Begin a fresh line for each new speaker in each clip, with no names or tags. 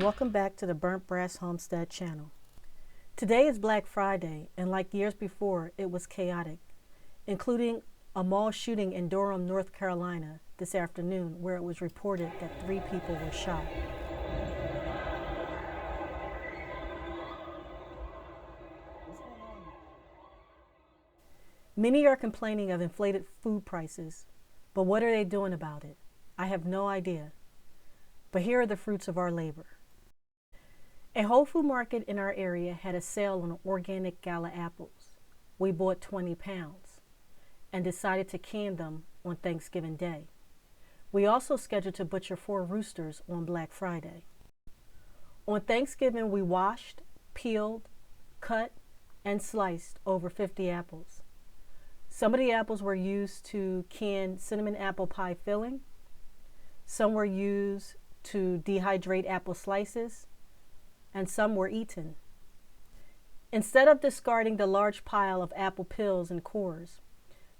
and welcome back to the Burnt Brass Homestead channel. Today is Black Friday, and like years before, it was chaotic, including a mall shooting in Durham, North Carolina this afternoon, where it was reported that 3 people were shot. Many are complaining of inflated food prices, but what are they doing about it? I have no idea. But here are the fruits of our labor. A Whole Food market in our area had a sale on organic gala apples. We bought 20 pounds and decided to can them on Thanksgiving Day. We also scheduled to butcher 4 roosters on Black Friday. On Thanksgiving, we washed, peeled, cut, and sliced over 50 apples. Some of the apples were used to can cinnamon apple pie filling. Some were used to dehydrate apple slices, and some were eaten. Instead of discarding the large pile of apple peels and cores,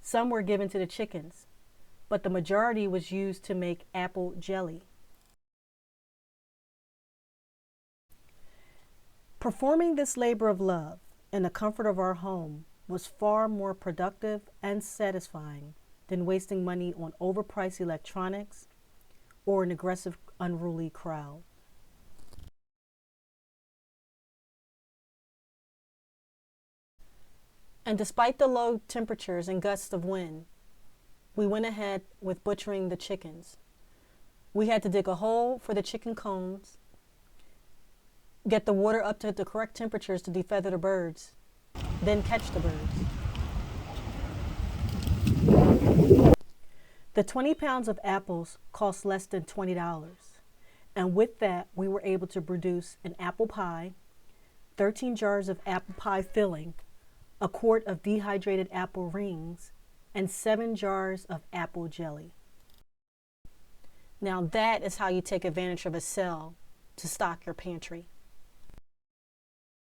some were given to the chickens, but the majority was used to make apple jelly. Performing this labor of love in the comfort of our home was far more productive and satisfying than wasting money on overpriced electronics or an aggressive, unruly crowd. And despite the low temperatures and gusts of wind, we went ahead with butchering the chickens. We had to dig a hole for the chicken combs, get the water up to the correct temperatures to defeather the birds, then catch the birds. The 20 pounds of apples cost less than $20. And with that, we were able to produce an apple pie, 13 jars of apple pie filling, a quart of dehydrated apple rings, and 7 jars of apple jelly. Now that is how you take advantage of a sale to stock your pantry.